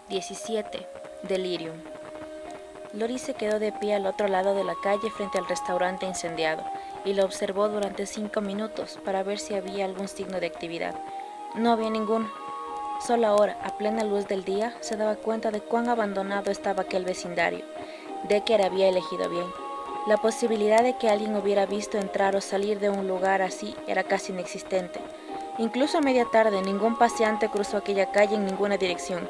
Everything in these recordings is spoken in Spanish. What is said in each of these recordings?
17. Delirium. Lori se quedó de pie al otro lado de la calle frente al restaurante incendiado y lo observó durante 5 minutos para ver si había algún signo de actividad. No había ninguno. Solo ahora, a plena luz del día, se daba cuenta de cuán abandonado estaba aquel vecindario. Decker había elegido bien. La posibilidad de que alguien hubiera visto entrar o salir de un lugar así era casi inexistente. Incluso a media tarde ningún paseante cruzó aquella calle en ninguna dirección,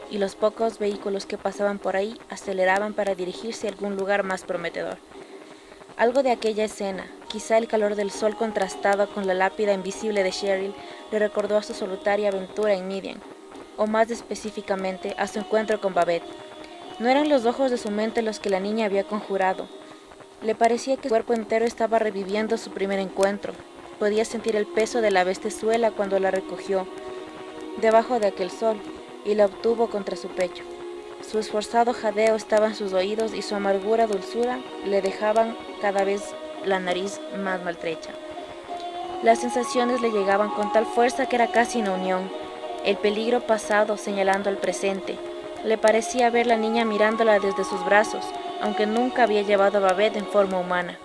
y los pocos vehículos que pasaban por ahí aceleraban para dirigirse a algún lugar más prometedor. Algo de aquella escena, quizá el calor del sol contrastado con la lápida invisible de Cheryl, le recordó a su solitaria aventura en Midian, o más específicamente a su encuentro con Babette. No eran los ojos de su mente los que la niña había conjurado. Le parecía que su cuerpo entero estaba reviviendo su primer encuentro. Podía sentir el peso de la bestezuela cuando la recogió debajo de aquel sol y la obtuvo contra su pecho. Su esforzado jadeo estaba en sus oídos y su amargura dulzura le dejaban cada vez la nariz más maltrecha. Las sensaciones le llegaban con tal fuerza que era casi una unión. El peligro pasado señalando al presente. Le parecía ver la niña mirándola desde sus brazos, aunque nunca había llevado a Babette en forma humana.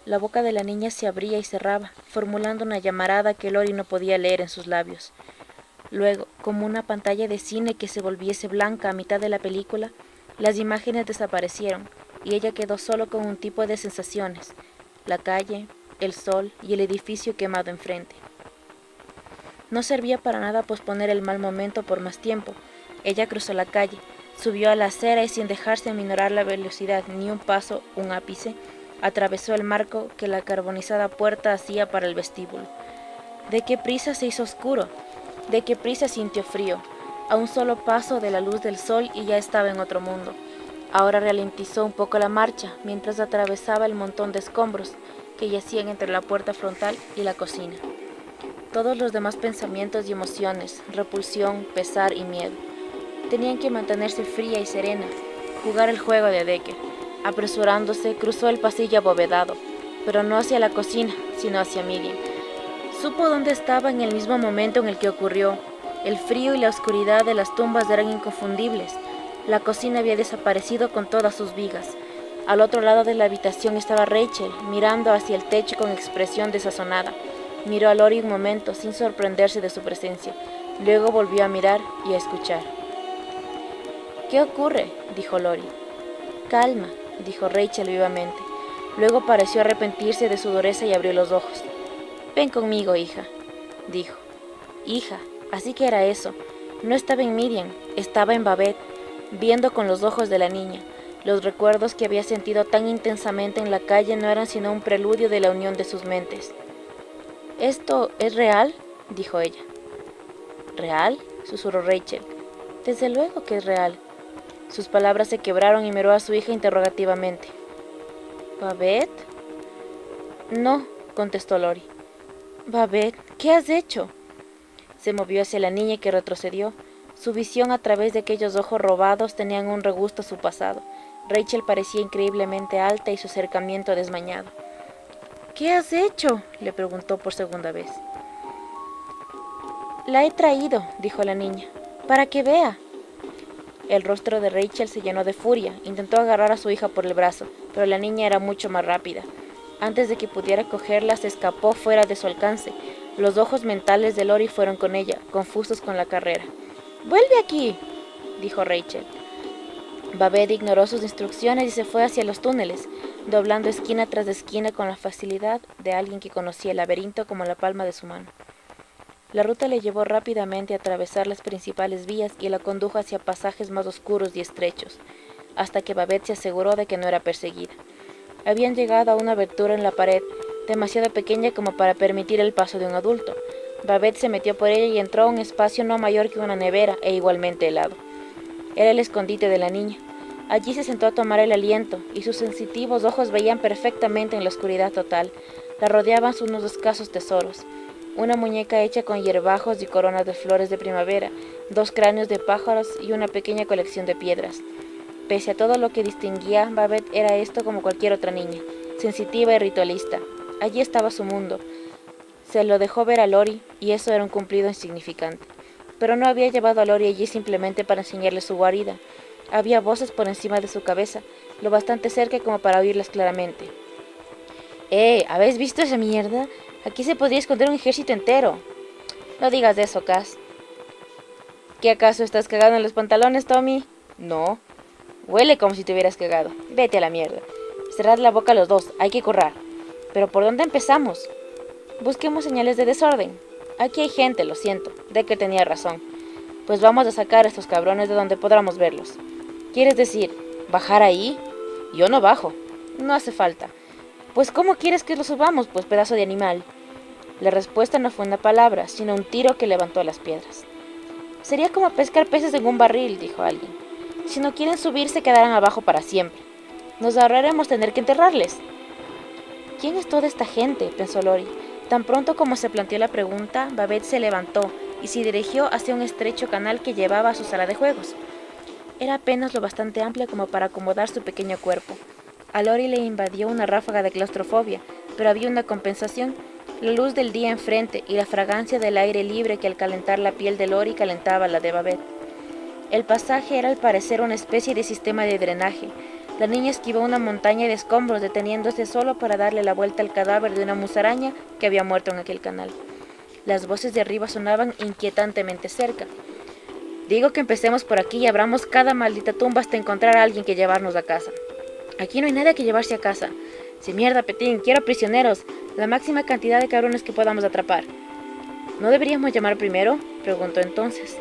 La boca de la niña se abría y cerraba, formulando una llamarada que Lori no podía leer en sus labios. Luego, como una pantalla de cine que se volviese blanca a mitad de la película, las imágenes desaparecieron y ella quedó solo con un tipo de sensaciones: la calle, el sol y el edificio quemado enfrente. No servía para nada posponer el mal momento por más tiempo. Ella cruzó la calle, subió a la acera y sin dejarse aminorar la velocidad ni un paso, un ápice, atravesó el marco que la carbonizada puerta hacía para el vestíbulo. ¿De qué prisa se hizo oscuro? ¿De qué prisa sintió frío? A un solo paso de la luz del sol y ya estaba en otro mundo. Ahora ralentizó un poco la marcha mientras atravesaba el montón de escombros que yacían entre la puerta frontal y la cocina. Todos los demás pensamientos y emociones, repulsión, pesar y miedo, tenían que mantenerse fría y serena, jugar el juego de Decker. Apresurándose, cruzó el pasillo abovedado, pero no hacia la cocina, sino hacia Midian. Supo dónde estaba en el mismo momento en el que ocurrió. El frío y la oscuridad de las tumbas eran inconfundibles. La cocina había desaparecido con todas sus vigas. Al otro lado de la habitación estaba Rachel, mirando hacia el techo con expresión desazonada. Miró a Lori un momento, sin sorprenderse de su presencia. Luego volvió a mirar y a escuchar. «¿Qué ocurre?», dijo Lori. «Calma», dijo Rachel vivamente. Luego pareció arrepentirse de su dureza y abrió los ojos. «Ven conmigo, hija», dijo. Hija, así que era eso. No estaba en Midian, estaba en Babette, viendo con los ojos de la niña. Los recuerdos que había sentido tan intensamente en la calle no eran sino un preludio de la unión de sus mentes. «¿Esto es real?», dijo ella. «¿Real?», susurró Rachel. «Desde luego que es real». Sus palabras se quebraron y miró a su hija interrogativamente. «¿Babette?» «No», contestó Lori. «Babette, ¿qué has hecho?». Se movió hacia la niña que retrocedió. Su visión a través de aquellos ojos robados tenían un regusto a su pasado. Rachel parecía increíblemente alta y su acercamiento desmañado. «¿Qué has hecho?», le preguntó por segunda vez. «La he traído», dijo la niña, «para que vea». El rostro de Rachel se llenó de furia. Intentó agarrar a su hija por el brazo, pero la niña era mucho más rápida. Antes de que pudiera cogerla, se escapó fuera de su alcance. Los ojos mentales de Lori fueron con ella, confusos con la carrera. «¡Vuelve aquí!», dijo Rachel. Babette ignoró sus instrucciones y se fue hacia los túneles, doblando esquina tras esquina con la facilidad de alguien que conocía el laberinto como la palma de su mano. La ruta le llevó rápidamente a atravesar las principales vías y la condujo hacia pasajes más oscuros y estrechos, hasta que Babette se aseguró de que no era perseguida. Habían llegado a una abertura en la pared, demasiado pequeña como para permitir el paso de un adulto. Babette se metió por ella y entró a un espacio no mayor que una nevera e igualmente helado. Era el escondite de la niña. Allí se sentó a tomar el aliento, y sus sensitivos ojos veían perfectamente en la oscuridad total. La rodeaban unos escasos tesoros: una muñeca hecha con hierbajos y coronas de flores de primavera, 2 cráneos de pájaros y una pequeña colección de piedras. Pese a todo lo que distinguía, Babette era esto como cualquier otra niña, sensitiva y ritualista. Allí estaba su mundo. Se lo dejó ver a Lori, y eso era un cumplido insignificante. pero no había llevado a Lori allí simplemente para enseñarle su guarida. Había voces por encima de su cabeza, lo bastante cerca como para oírlas claramente. ¿Habéis visto esa mierda? Aquí se podría esconder un ejército entero. No digas eso, Cass. ¿Qué acaso estás cagado en los pantalones, Tommy? No. Huele como si te hubieras cagado. Vete a la mierda. Cerrad la boca los dos, hay que correr. ¿Pero por dónde empezamos? Busquemos señales de desorden. Aquí hay gente, lo siento. Decker tenía razón. Pues vamos a sacar a estos cabrones de donde podamos verlos. ¿Quieres decir, bajar ahí? Yo no bajo. No hace falta. Pues ¿cómo quieres que los subamos, pues pedazo de animal? La respuesta no fue una palabra, sino un tiro que levantó las piedras. Sería como pescar peces en un barril, dijo alguien. Si no quieren subir, se quedarán abajo para siempre. Nos ahorraremos tener que enterrarles. ¿Quién es toda esta gente?, pensó Lori. Tan pronto como se planteó la pregunta, Babette se levantó y se dirigió hacia un estrecho canal que llevaba a su sala de juegos. Era apenas lo bastante amplia como para acomodar su pequeño cuerpo. A Lori le invadió una ráfaga de claustrofobia, pero había una compensación: la luz del día enfrente y la fragancia del aire libre que al calentar la piel de Lori calentaba la de Babette. El pasaje era al parecer una especie de sistema de drenaje. La niña esquivó una montaña de escombros, deteniéndose solo para darle la vuelta al cadáver de una musaraña que había muerto en aquel canal. Las voces de arriba sonaban inquietantemente cerca. Digo que empecemos por aquí y abramos cada maldita tumba hasta encontrar a alguien que llevarnos a casa. Aquí no hay nada que llevarse a casa. ¡Sí, mierda, Petín! ¡Quiero prisioneros! La máxima cantidad de cabrones que podamos atrapar. ¿No deberíamos llamar primero?, preguntó entonces.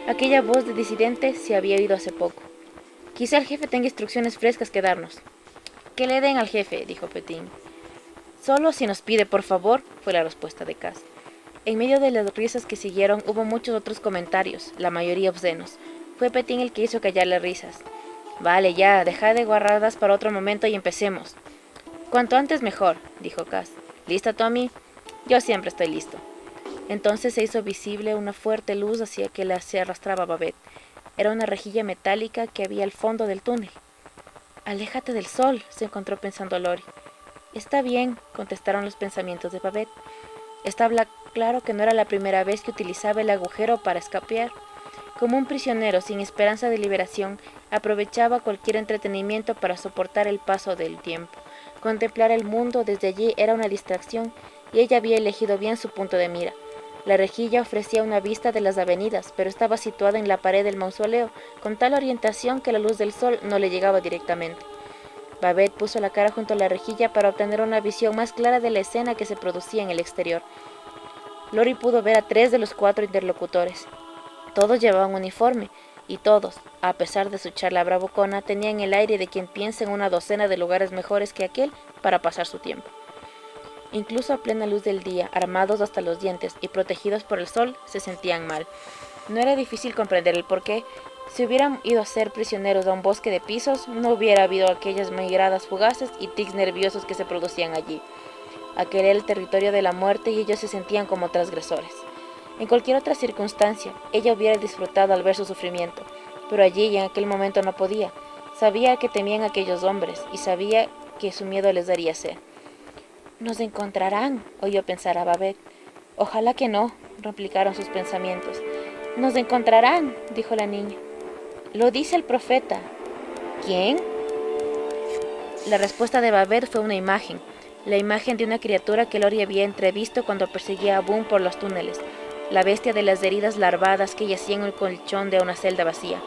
Aquella voz de disidente se había oído hace poco. Quizá el jefe tenga instrucciones frescas que darnos. Que le den al jefe, dijo Petín. Solo si nos pide, por favor, fue la respuesta de Cass. En medio de las risas que siguieron hubo muchos otros comentarios, la mayoría obscenos. Fue Petín el que hizo callar las risas. Vale, ya, dejad de guarradas para otro momento y empecemos. Cuanto antes mejor, dijo Cass. ¿Lista, Tommy? Yo siempre estoy listo. Entonces se hizo visible una fuerte luz hacia que se arrastraba Babette. Era una rejilla metálica que había al fondo del túnel. Aléjate del sol, se encontró pensando Lori. Está bien, contestaron los pensamientos de Babette. Estaba claro que no era la primera vez que utilizaba el agujero para escapear. Como un prisionero sin esperanza de liberación, aprovechaba cualquier entretenimiento para soportar el paso del tiempo. Contemplar el mundo desde allí era una distracción, y ella había elegido bien su punto de mira. La rejilla ofrecía una vista de las avenidas, pero estaba situada en la pared del mausoleo, con tal orientación que la luz del sol no le llegaba directamente. Babette puso la cara junto a la rejilla para obtener una visión más clara de la escena que se producía en el exterior. Lori pudo ver a 3 de los 4 interlocutores. Todos llevaban uniforme, y todos, a pesar de su charla bravucona, tenían el aire de quien piensa en una docena de lugares mejores que aquel para pasar su tiempo. Incluso a plena luz del día, armados hasta los dientes y protegidos por el sol, se sentían mal. No era difícil comprender el porqué. Si hubieran ido a ser prisioneros a un bosque de pisos, no hubiera habido aquellas migradas fugaces y tics nerviosos que se producían allí. Aquel era el territorio de la muerte y ellos se sentían como transgresores. En cualquier otra circunstancia, ella hubiera disfrutado al ver su sufrimiento, pero allí y en aquel momento no podía. Sabía que temían a aquellos hombres y sabía que su miedo les daría sed. «Nos encontrarán», oyó pensar a Babette. «Ojalá que no», replicaron sus pensamientos. «Nos encontrarán», dijo la niña. «Lo dice el profeta». «¿Quién?». La respuesta de Babette fue una imagen, la imagen de una criatura que Lori había entrevisto cuando perseguía a Boone por los túneles, la bestia de las heridas larvadas que yacía en el colchón de una celda vacía.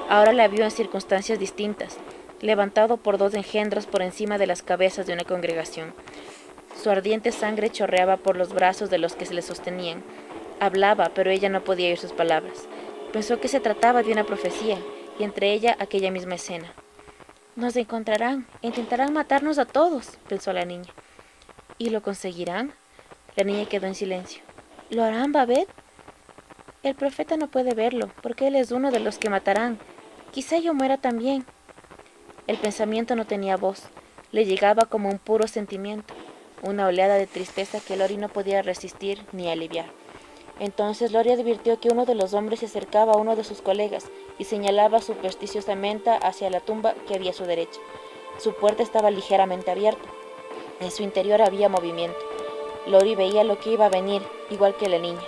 Ahora la vio en circunstancias distintas, levantado por 2 engendros por encima de las cabezas de una congregación. Su ardiente sangre chorreaba por los brazos de los que se le sostenían. Hablaba, pero ella no podía oír sus palabras. Pensó que se trataba de una profecía, y entre ella aquella misma escena. «Nos encontrarán, intentarán matarnos a todos», pensó la niña. «¿Y lo conseguirán?». La niña quedó en silencio. «¿Lo harán, Babette?». «El profeta no puede verlo, porque él es uno de los que matarán. Quizá yo muera también». El pensamiento no tenía voz. Le llegaba como un puro sentimiento, una oleada de tristeza que Lori no podía resistir ni aliviar. Entonces Lori advirtió que uno de los hombres se acercaba a uno de sus colegas y señalaba supersticiosamente hacia la tumba que había a su derecha. Su puerta estaba ligeramente abierta. En su interior había movimiento. Lori veía lo que iba a venir, igual que la niña.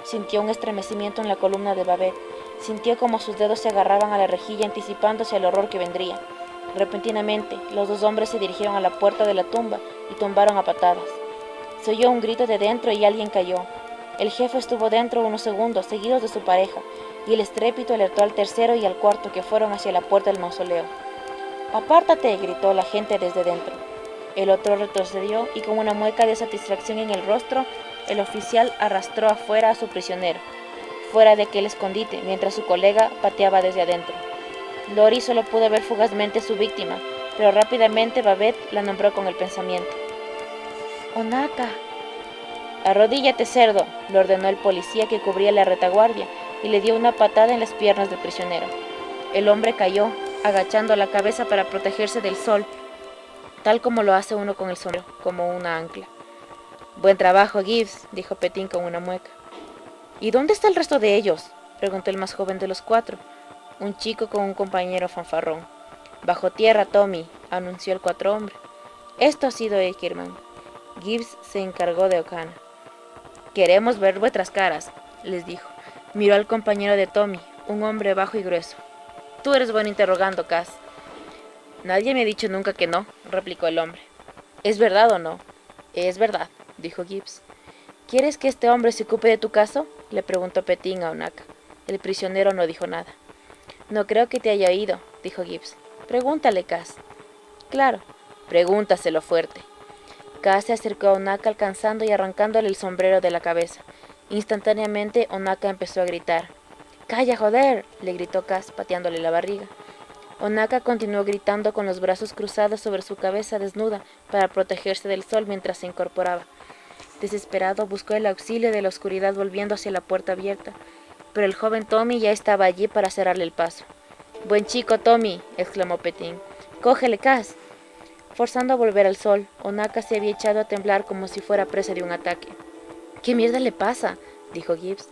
Sintió un estremecimiento en la columna de Babette. Sintió como sus dedos se agarraban a la rejilla anticipándose al horror que vendría. Repentinamente, los dos hombres se dirigieron a la puerta de la tumba y tumbaron a patadas. Se oyó un grito de dentro y alguien cayó. El jefe estuvo dentro unos segundos, seguidos de su pareja, y el estrépito alertó al tercero y al cuarto, que fueron hacia la puerta del mausoleo. «¡Apártate!», gritó la gente desde dentro. El otro retrocedió y con una mueca de satisfacción en el rostro, el oficial arrastró afuera a su prisionero, fuera de aquel escondite, mientras su colega pateaba desde adentro. Lori solo pudo ver fugazmente a su víctima, pero rápidamente Babette la nombró con el pensamiento. «Onaka». «Arrodíllate, cerdo», le ordenó el policía que cubría la retaguardia, y le dio una patada en las piernas del prisionero. El hombre cayó, agachando la cabeza para protegerse del sol, tal como lo hace uno con el sombrero, como una ancla. «Buen trabajo, Gibbs», dijo Petín con una mueca. «¿Y dónde está el resto de ellos?», preguntó el más joven de los cuatro, un chico con un compañero fanfarrón. «Bajo tierra, Tommy», anunció el cuatro hombre. «Esto ha sido Ackerman». Gibbs se encargó de O'Connor. «Queremos ver vuestras caras», les dijo. Miró al compañero de Tommy, un hombre bajo y grueso. «Tú eres bueno interrogando, Cass». «Nadie me ha dicho nunca que no», replicó el hombre. «¿Es verdad o no?» «Es verdad», dijo Gibbs. «¿Quieres que este hombre se ocupe de tu caso?», le preguntó Petín a Onaka. El prisionero no dijo nada. «No creo que te haya oído», dijo Gibbs. «Pregúntale, Cass». «Claro, pregúntaselo fuerte». Cass se acercó a Onaka alcanzando y arrancándole el sombrero de la cabeza. Instantáneamente Onaka empezó a gritar. «¡Calla, joder!», le gritó Cass, pateándole la barriga. Onaka continuó gritando con los brazos cruzados sobre su cabeza desnuda para protegerse del sol mientras se incorporaba. Desesperado buscó el auxilio de la oscuridad volviendo hacia la puerta abierta, pero el joven Tommy ya estaba allí para cerrarle el paso. «Buen chico, Tommy», exclamó Petín. «Cógele, Cass». Forzando a volver al sol, Onaka se había echado a temblar como si fuera presa de un ataque. «¿Qué mierda le pasa?», dijo Gibbs.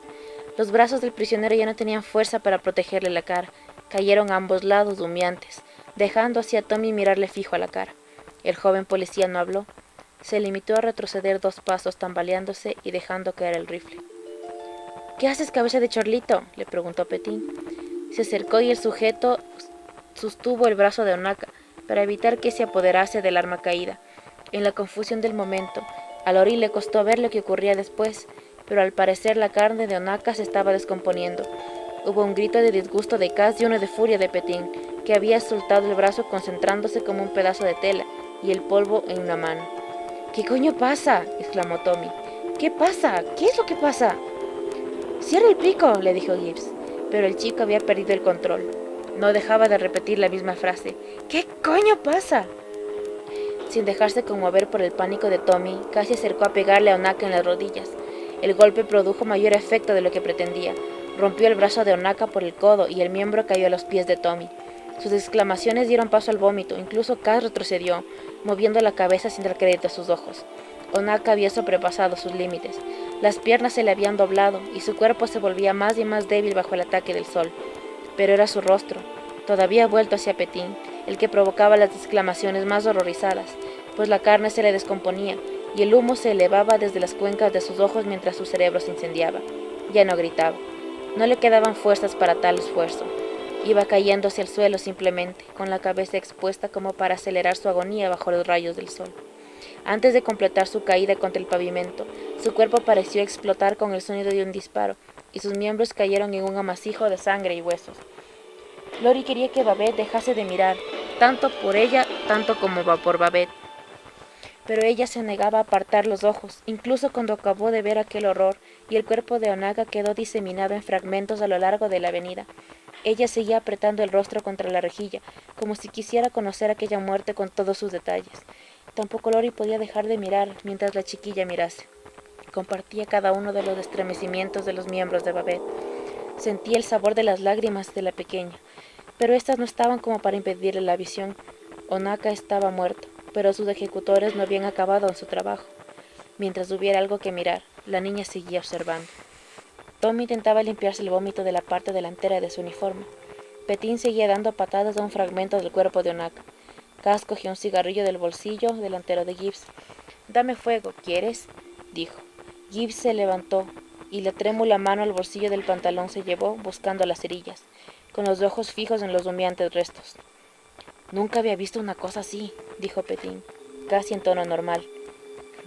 Los brazos del prisionero ya no tenían fuerza para protegerle la cara. Cayeron a ambos lados humeantes, dejando así a Tommy mirarle fijo a la cara. El joven policía no habló. Se limitó a retroceder 2 pasos tambaleándose y dejando caer el rifle. «¿Qué haces, cabeza de chorlito?», le preguntó Petín. Se acercó y el sujeto sostuvo el brazo de Onaka para evitar que se apoderase del arma caída. En la confusión del momento, a Lori le costó ver lo que ocurría después, pero al parecer la carne de Onaka se estaba descomponiendo. Hubo un grito de disgusto de Cass y uno de furia de Petín, que había soltado el brazo concentrándose como un pedazo de tela y el polvo en una mano. «¿Qué coño pasa?», exclamó Tommy. «¿Qué pasa? ¿Qué es lo que pasa?». «Cierra el pico», le dijo Gibbs, pero el chico había perdido el control. No dejaba de repetir la misma frase. «¿Qué coño pasa?». Sin dejarse conmover por el pánico de Tommy, Cass se acercó a pegarle a Onaka en las rodillas. El golpe produjo mayor efecto de lo que pretendía. Rompió el brazo de Onaka por el codo y el miembro cayó a los pies de Tommy. Sus exclamaciones dieron paso al vómito, incluso Cass retrocedió, moviendo la cabeza sin dar crédito a sus ojos. Onaka había sobrepasado sus límites. Las piernas se le habían doblado y su cuerpo se volvía más y más débil bajo el ataque del sol. Pero era su rostro, todavía vuelto hacia Petín, el que provocaba las exclamaciones más horrorizadas, pues la carne se le descomponía y el humo se elevaba desde las cuencas de sus ojos mientras su cerebro se incendiaba. Ya no gritaba. No le quedaban fuerzas para tal esfuerzo. Iba cayendo hacia el suelo simplemente, con la cabeza expuesta como para acelerar su agonía bajo los rayos del sol. Antes de completar su caída contra el pavimento, su cuerpo pareció explotar con el sonido de un disparo, y sus miembros cayeron en un amasijo de sangre y huesos. Lori quería que Babette dejase de mirar, tanto por ella, tanto como por Babette. Pero ella se negaba a apartar los ojos, incluso cuando acabó de ver aquel horror, y el cuerpo de Onaka quedó diseminado en fragmentos a lo largo de la avenida. Ella seguía apretando el rostro contra la rejilla, como si quisiera conocer aquella muerte con todos sus detalles. Tampoco Lori podía dejar de mirar mientras la chiquilla mirase. Compartía cada uno de los estremecimientos de los miembros de Babette. Sentía el sabor de las lágrimas de la pequeña, pero éstas no estaban como para impedirle la visión. Onaka estaba muerto, pero sus ejecutores no habían acabado en su trabajo. Mientras hubiera algo que mirar, la niña seguía observando. Tommy intentaba limpiarse el vómito de la parte delantera de su uniforme. Petín seguía dando patadas a un fragmento del cuerpo de Onaka. Cass cogió un cigarrillo del bolsillo delantero de Gibbs. «Dame fuego, ¿quieres?», dijo. Gibbs se levantó y la trémula mano al bolsillo del pantalón se llevó buscando las cerillas, con los ojos fijos en los humeantes restos. «Nunca había visto una cosa así», dijo Petín, casi en tono normal.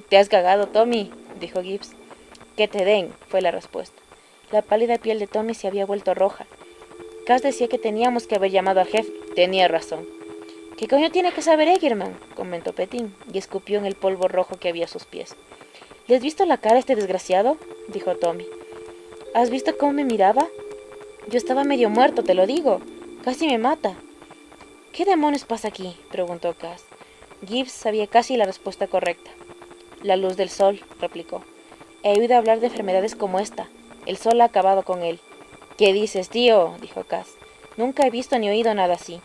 «Te has cagado, Tommy», dijo Gibbs. «Que te den», fue la respuesta. La pálida piel de Tommy se había vuelto roja. Cass decía que teníamos que haber llamado al jefe. Tenía razón. «¿Qué coño tiene que saber Eggerman?», comentó Petín, y escupió en el polvo rojo que había a sus pies. «¿Le has visto la cara a este desgraciado?», dijo Tommy. «¿Has visto cómo me miraba? Yo estaba medio muerto, te lo digo. Casi me mata». «¿Qué demonios pasa aquí?», preguntó Cass. Gibbs sabía casi la respuesta correcta. «La luz del sol», replicó. «He oído hablar de enfermedades como esta. El sol ha acabado con él». «¿Qué dices, tío?», dijo Cass. «Nunca he visto ni oído nada así».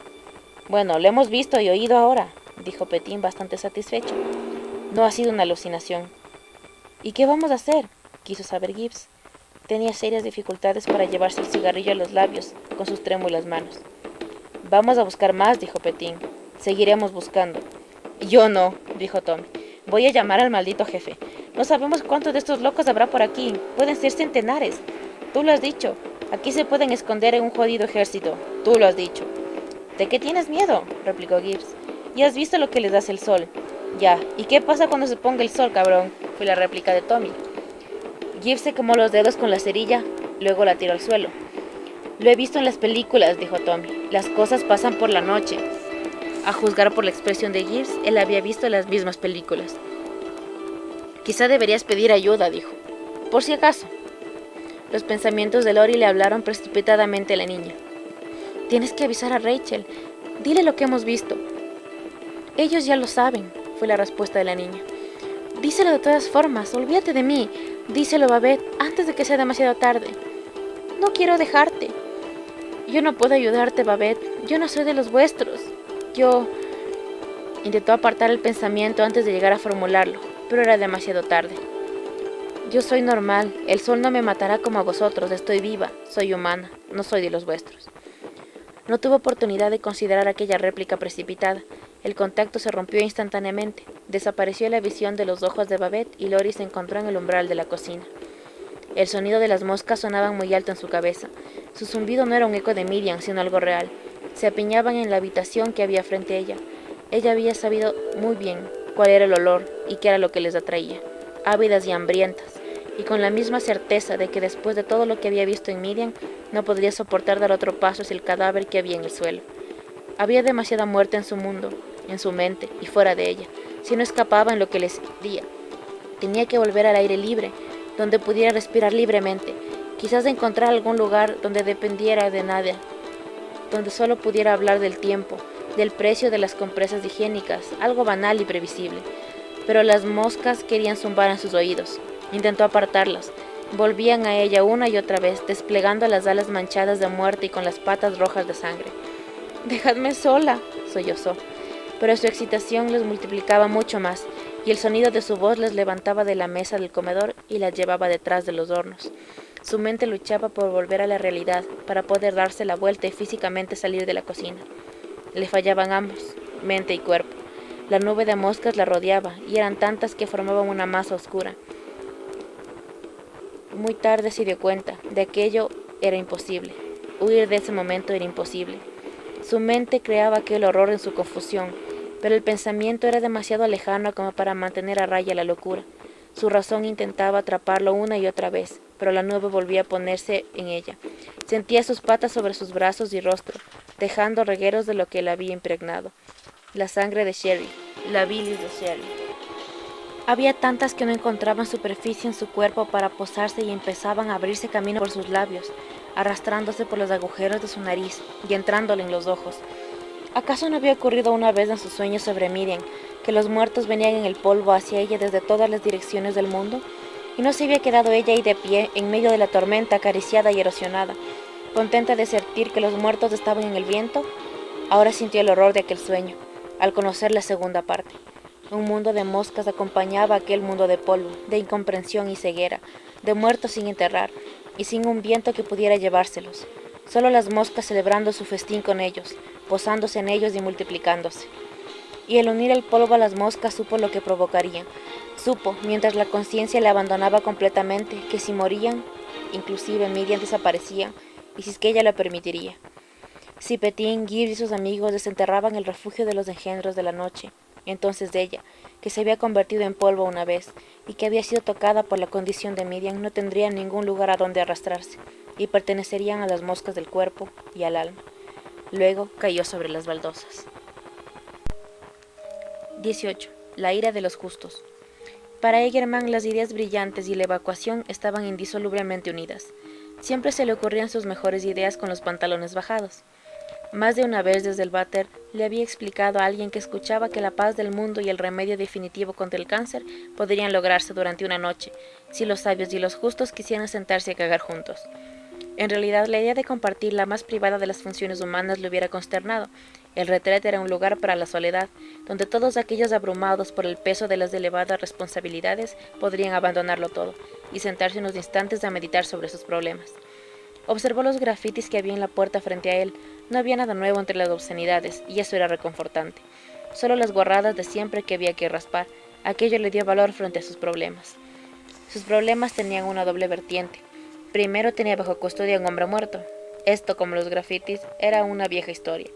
«Bueno, lo hemos visto y oído ahora», dijo Petín bastante satisfecho. «No ha sido una alucinación». «¿Y qué vamos a hacer?», quiso saber Gibbs. Tenía serias dificultades para llevarse el cigarrillo a los labios con sus trémulas manos. «Vamos a buscar más», dijo Petín. «Seguiremos buscando». «Yo no», dijo Tommy. «Voy a llamar al maldito jefe. No sabemos cuántos de estos locos habrá por aquí. Pueden ser centenares. Tú lo has dicho. Aquí se pueden esconder en un jodido ejército. Tú lo has dicho». «¿De qué tienes miedo?», replicó Gibbs. «Ya has visto lo que les das el sol». «Ya. ¿Y qué pasa cuando se ponga el sol, cabrón?», fue la réplica de Tommy. Gibbs se quemó los dedos con la cerilla, luego la tiró al suelo. «Lo he visto en las películas», dijo Tommy. «Las cosas pasan por la noche». A juzgar por la expresión de Gibbs, él había visto las mismas películas. «Quizá deberías pedir ayuda», dijo. «Por si acaso». Los pensamientos de Lori le hablaron precipitadamente a la niña. «Tienes que avisar a Rachel. Dile lo que hemos visto». «Ellos ya lo saben», fue la respuesta de la niña. «Díselo de todas formas. Olvídate de mí. Díselo, Babette, antes de que sea demasiado tarde». «No quiero dejarte». «Yo no puedo ayudarte, Babette. Yo no soy de los vuestros. Yo...» Intentó apartar el pensamiento antes de llegar a formularlo, pero era demasiado tarde. «Yo soy normal. El sol no me matará como a vosotros. Estoy viva. Soy humana. No soy de los vuestros». No tuvo oportunidad de considerar aquella réplica precipitada. El contacto se rompió instantáneamente. Desapareció la visión de los ojos de Babette y Lori se encontró en el umbral de la cocina. El sonido de las moscas sonaba muy alto en su cabeza. Su zumbido no era un eco de Miriam, sino algo real. Se apiñaban en la habitación que había frente a ella. Ella había sabido muy bien cuál era el olor y qué era lo que les atraía, ávidas y hambrientas, y con la misma certeza de que después de todo lo que había visto en Miriam, no podría soportar dar otro paso hacia el cadáver que había en el suelo. Había demasiada muerte en su mundo, en su mente y fuera de ella, si no escapaba en lo que les día. Tenía que volver al aire libre, donde pudiera respirar libremente, quizás encontrar algún lugar donde dependiera de nada, donde solo pudiera hablar del tiempo, del precio de las compresas higiénicas, algo banal y previsible. Pero las moscas querían zumbar en sus oídos. Intentó apartarlas. Volvían a ella una y otra vez, desplegando las alas manchadas de muerte y con las patas rojas de sangre. «Dejadme sola», sollozó. Pero su excitación les multiplicaba mucho más, y el sonido de su voz les levantaba de la mesa del comedor y las llevaba detrás de los hornos. Su mente luchaba por volver a la realidad, para poder darse la vuelta y físicamente salir de la cocina. Le fallaban ambos, mente y cuerpo. La nube de moscas la rodeaba, y eran tantas que formaban una masa oscura. Muy tarde se dio cuenta de que aquello era imposible. Huir de ese momento era imposible. Su mente creaba aquel horror en su confusión, pero el pensamiento era demasiado lejano como para mantener a raya la locura. Su razón intentaba atraparlo una y otra vez, pero la nube volvía a ponerse en ella. Sentía sus patas sobre sus brazos y rostro, dejando regueros de lo que la había impregnado. La sangre de Sherry, la bilis de Sherry. Había tantas que no encontraban superficie en su cuerpo para posarse y empezaban a abrirse camino por sus labios, arrastrándose por los agujeros de su nariz y entrándole en los ojos. ¿Acaso no había ocurrido una vez en sus sueños sobre Miriam, que los muertos venían en el polvo hacia ella desde todas las direcciones del mundo? ¿Y no se había quedado ella ahí de pie, en medio de la tormenta, acariciada y erosionada, contenta de sentir que los muertos estaban en el viento? Ahora sintió el horror de aquel sueño, al conocer la segunda parte. Un mundo de moscas acompañaba aquel mundo de polvo, de incomprensión y ceguera, de muertos sin enterrar, y sin un viento que pudiera llevárselos. Solo las moscas celebrando su festín con ellos, posándose en ellos y multiplicándose. Y el unir el polvo a las moscas supo lo que provocaría. Supo, mientras la conciencia le abandonaba completamente, que si morían, inclusive Miriam desaparecía, y si es que ella lo permitiría. Si Petín, Gibbs y sus amigos desenterraban el refugio de los engendros de la noche, entonces ella, que se había convertido en polvo una vez, y que había sido tocada por la condición de Miriam, no tendría ningún lugar a donde arrastrarse, y pertenecerían a las moscas del cuerpo y al alma. Luego cayó sobre las baldosas. 18. La ira de los justos. Para Egerman las ideas brillantes y la evacuación estaban indisolublemente unidas. Siempre se le ocurrían sus mejores ideas con los pantalones bajados. Más de una vez desde el váter le había explicado a alguien que escuchaba que la paz del mundo y el remedio definitivo contra el cáncer podrían lograrse durante una noche, si los sabios y los justos quisieran sentarse a cagar juntos. En realidad, la idea de compartir la más privada de las funciones humanas le hubiera consternado. El retrete era un lugar para la soledad, donde todos aquellos abrumados por el peso de las elevadas responsabilidades podrían abandonarlo todo y sentarse unos instantes a meditar sobre sus problemas. Observó los grafitis que había en la puerta frente a él. No había nada nuevo entre las obscenidades, y eso era reconfortante. Solo las guarradas de siempre que había que raspar. Aquello le dio valor frente a sus problemas. Sus problemas tenían una doble vertiente. Primero, tenía bajo custodia a un hombre muerto. Esto, como los grafitis, era una vieja historia.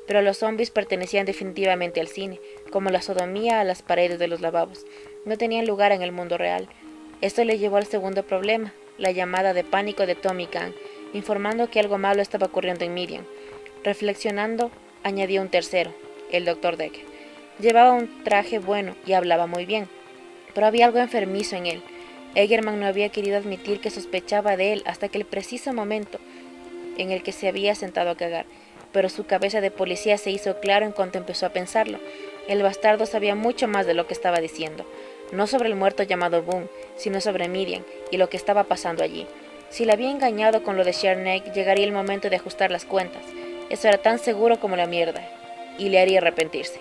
Pero los zombies pertenecían definitivamente al cine, como la sodomía a las paredes de los lavabos. No tenían lugar en el mundo real. Esto le llevó al segundo problema, la llamada de pánico de Tommy Kang, informando que algo malo estaba ocurriendo en Miriam. Reflexionando, añadió un tercero, el Dr. Decker. Llevaba un traje bueno y hablaba muy bien, pero había algo enfermizo en él. Egerman no había querido admitir que sospechaba de él hasta que el preciso momento en el que se había sentado a cagar, pero su cabeza de policía se hizo claro en cuanto empezó a pensarlo. El bastardo sabía mucho más de lo que estaba diciendo, no sobre el muerto llamado Boone, sino sobre Miriam y lo que estaba pasando allí. Si la había engañado con lo de Sharnake, llegaría el momento de ajustar las cuentas. Eso era tan seguro como la mierda, y le haría arrepentirse.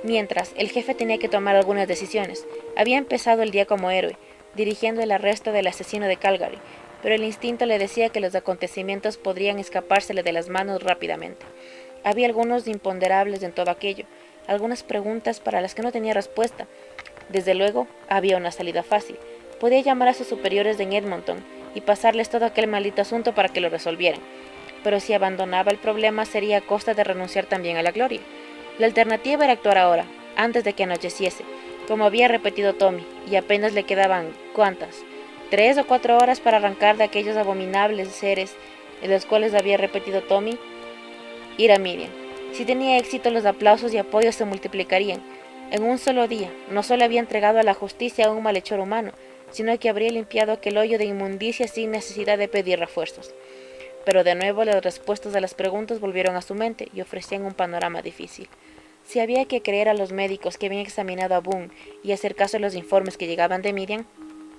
Mientras, el jefe tenía que tomar algunas decisiones. Había empezado el día como héroe, dirigiendo el arresto del asesino de Calgary, pero el instinto le decía que los acontecimientos podrían escapársele de las manos rápidamente. Había algunos imponderables en todo aquello, algunas preguntas para las que no tenía respuesta. Desde luego, había una salida fácil. Podía llamar a sus superiores en Edmonton y pasarles todo aquel maldito asunto para que lo resolvieran. Pero si abandonaba el problema sería a costa de renunciar también a la gloria. La alternativa era actuar ahora, antes de que anocheciese, como había repetido Tommy, y apenas le quedaban, ¿cuántas? 3 o 4 horas para arrancar de aquellos abominables seres en los cuales había repetido Tommy, ir a Miriam. Si tenía éxito, los aplausos y apoyos se multiplicarían. En un solo día, no solo había entregado a la justicia a un malhechor humano, sino que habría limpiado aquel hoyo de inmundicia sin necesidad de pedir refuerzos. Pero de nuevo las respuestas a las preguntas volvieron a su mente y ofrecían un panorama difícil. Si había que creer a los médicos que habían examinado a Boone y hacer caso a los informes que llegaban de Miriam,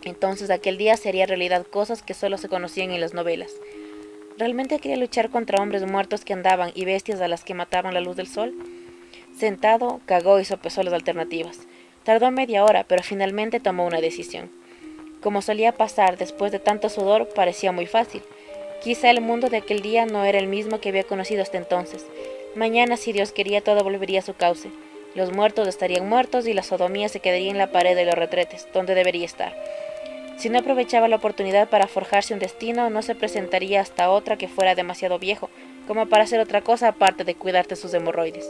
entonces aquel día sería realidad cosas que solo se conocían en las novelas. ¿Realmente quería luchar contra hombres muertos que andaban y bestias a las que mataban la luz del sol? Sentado, cagó y sopesó las alternativas. Tardó media hora, pero finalmente tomó una decisión. Como solía pasar después de tanto sudor, parecía muy fácil. Quizá el mundo de aquel día no era el mismo que había conocido hasta entonces. Mañana, si Dios quería, todo volvería a su cauce. Los muertos estarían muertos y la sodomía se quedaría en la pared de los retretes, donde debería estar. Si no aprovechaba la oportunidad para forjarse un destino, no se presentaría hasta otra que fuera demasiado viejo, como para hacer otra cosa aparte de cuidarte sus hemorroides.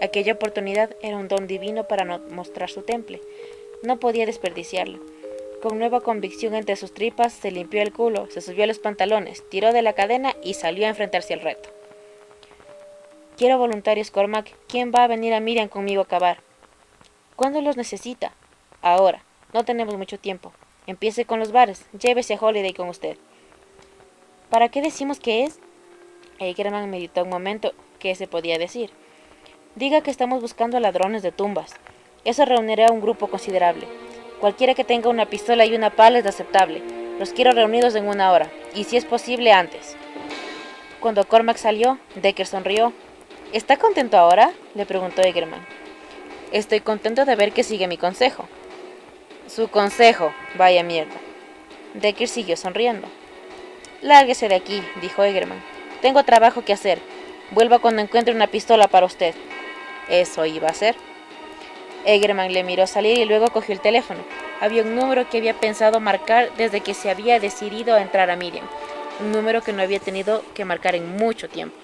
Aquella oportunidad era un don divino para no mostrar su temple. No podía desperdiciarlo. Con nueva convicción entre sus tripas, se limpió el culo, se subió los pantalones, tiró de la cadena y salió a enfrentarse al reto. Quiero voluntarios, Cormac. ¿Quién va a venir a Miriam conmigo a cavar? ¿Cuándo los necesita? Ahora. No tenemos mucho tiempo. Empiece con los bares. Llévese a Holiday con usted. ¿Para qué decimos que es? Egerman meditó un momento. ¿Qué se podía decir? Diga que estamos buscando ladrones de tumbas. Eso reunirá a un grupo considerable. Cualquiera que tenga una pistola y una pala es aceptable. Los quiero reunidos en 1 hora, y si es posible antes. Cuando Cormac salió, Decker sonrió. ¿Está contento ahora?, le preguntó Egerman. Estoy contento de ver que sigue mi consejo. Su consejo, vaya mierda. Decker siguió sonriendo. Lárguese de aquí, dijo Egerman. Tengo trabajo que hacer. Vuelva cuando encuentre una pistola para usted. Eso iba a ser. Egerman le miró salir y luego cogió el teléfono. Había un número que había pensado marcar desde que se había decidido a entrar a Miriam. Un número que no había tenido que marcar en mucho tiempo.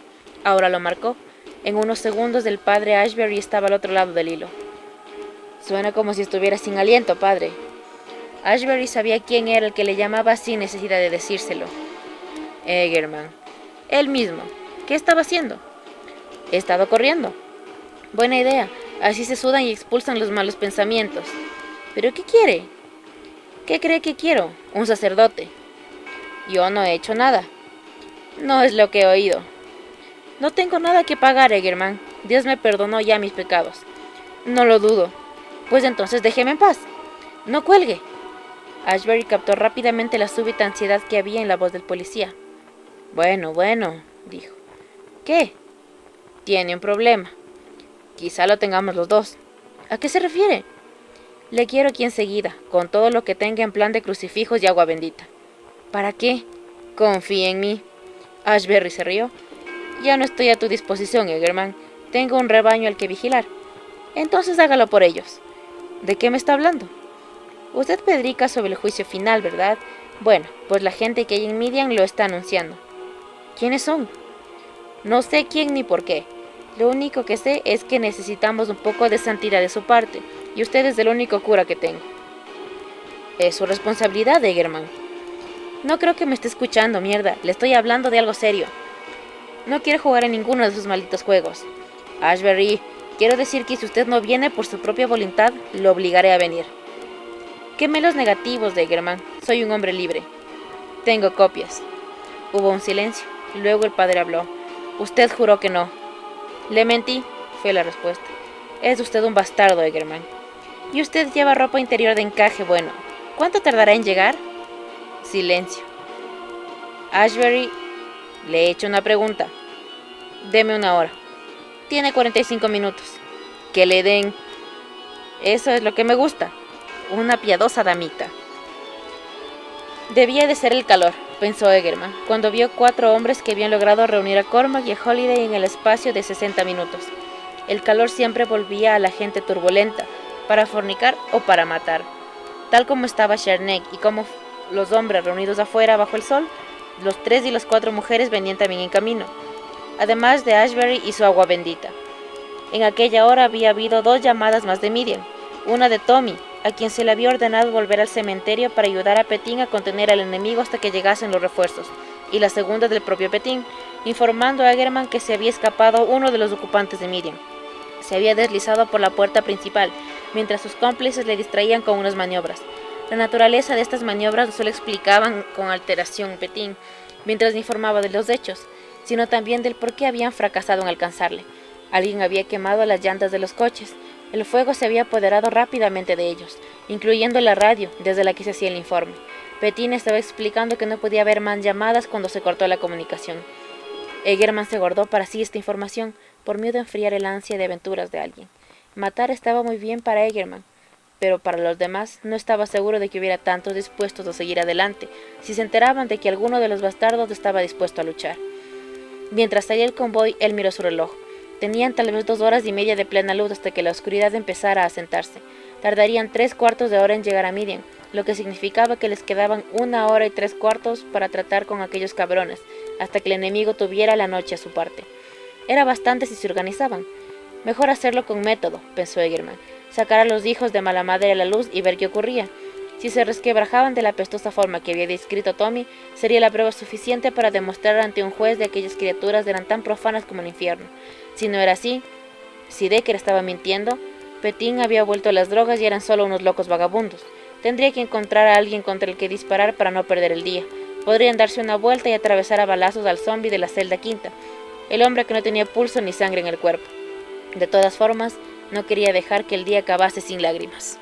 Ahora lo marcó. En unos segundos el padre Ashbury estaba al otro lado del hilo. Suena como si estuviera sin aliento, padre. Ashbury sabía quién era el que le llamaba sin necesidad de decírselo. Egerman. Él mismo. ¿Qué estaba haciendo? He estado corriendo. Buena idea. Así se sudan y expulsan los malos pensamientos. ¿Pero qué quiere? ¿Qué cree que quiero? Un sacerdote. Yo no he hecho nada. No es lo que he oído. No tengo nada que pagar, Egerman. Dios me perdonó ya mis pecados. No lo dudo. Pues entonces déjeme en paz. No cuelgue. Ashbury captó rápidamente la súbita ansiedad que había en la voz del policía. Bueno, dijo. ¿Qué? Tiene un problema. Quizá lo tengamos los dos. ¿A qué se refiere? Le quiero aquí enseguida, con todo lo que tenga en plan de crucifijos y agua bendita. ¿Para qué? Confíe en mí. Ashbury se rió. Ya no estoy a tu disposición, Egerman. Tengo un rebaño al que vigilar. Entonces hágalo por ellos. ¿De qué me está hablando? Usted predica sobre el juicio final, ¿verdad? Bueno, pues la gente que hay en Midian lo está anunciando. ¿Quiénes son? No sé quién ni por qué. Lo único que sé es que necesitamos un poco de santidad de su parte, y usted es el único cura que tengo. Es su responsabilidad, Egerman. No creo que me esté escuchando, mierda. Le estoy hablando de algo serio. No quiero jugar en ninguno de sus malditos juegos. Ashbury, quiero decir que si usted no viene por su propia voluntad, lo obligaré a venir. Queme los negativos, Egerman. Soy un hombre libre. Tengo copias. Hubo un silencio. Luego el padre habló. Usted juró que no. Le mentí, fue la respuesta. Es usted un bastardo, Egerman. Y usted lleva ropa interior de encaje bueno. ¿Cuánto tardará en llegar? Silencio. Ashbury, le he hecho una pregunta. Deme una hora. Tiene 45 minutos. Que le den. Eso es lo que me gusta. Una piadosa damita. Debía de ser el calor, pensó Egerman, cuando vio 4 hombres que habían logrado reunir a Cormac y a Holiday en el espacio de 60 minutos. El calor siempre volvía a la gente turbulenta, para fornicar o para matar. Tal como estaba Sherneck y como los hombres reunidos afuera bajo el sol, los 3 y las 4 mujeres venían también en camino, además de Ashbury y su agua bendita. En aquella hora había habido 2 llamadas más de Miriam, una de Tommy, a quien se le había ordenado volver al cementerio para ayudar a Petín a contener al enemigo hasta que llegasen los refuerzos, y la segunda del propio Petín, informando a Egerman que se había escapado uno de los ocupantes de Miriam. Se había deslizado por la puerta principal, mientras sus cómplices le distraían con unas maniobras. La naturaleza de estas maniobras no solo explicaban con alteración Petín, mientras informaba de los hechos, sino también del por qué habían fracasado en alcanzarle. Alguien había quemado las llantas de los coches. El fuego se había apoderado rápidamente de ellos, incluyendo la radio desde la que se hacía el informe. Petín estaba explicando que no podía haber más llamadas cuando se cortó la comunicación. Egerman se guardó para sí esta información, por miedo a enfriar el ansia de aventuras de alguien. Matar estaba muy bien para Egerman, pero para los demás no estaba seguro de que hubiera tantos dispuestos a seguir adelante, si se enteraban de que alguno de los bastardos estaba dispuesto a luchar. Mientras salía el convoy, él miró su reloj. Tenían tal vez 2 horas y media de plena luz hasta que la oscuridad empezara a asentarse. Tardarían 3/4 de hora en llegar a Midian, lo que significaba que les quedaban 1 hora y 3/4 para tratar con aquellos cabrones, hasta que el enemigo tuviera la noche a su parte. Era bastante si se organizaban. Mejor hacerlo con método, pensó Egerman. Sacar a los hijos de mala madre a la luz y ver qué ocurría. Si se resquebrajaban de la apestosa forma que había descrito Tommy, sería la prueba suficiente para demostrar ante un juez de aquellas criaturas eran tan profanas como el infierno. Si no era así, si Decker estaba mintiendo, Petín había vuelto a las drogas y eran solo unos locos vagabundos. Tendría que encontrar a alguien contra el que disparar para no perder el día. Podrían darse una vuelta y atravesar a balazos al zombi de la celda quinta, el hombre que no tenía pulso ni sangre en el cuerpo. De todas formas, no quería dejar que el día acabase sin lágrimas.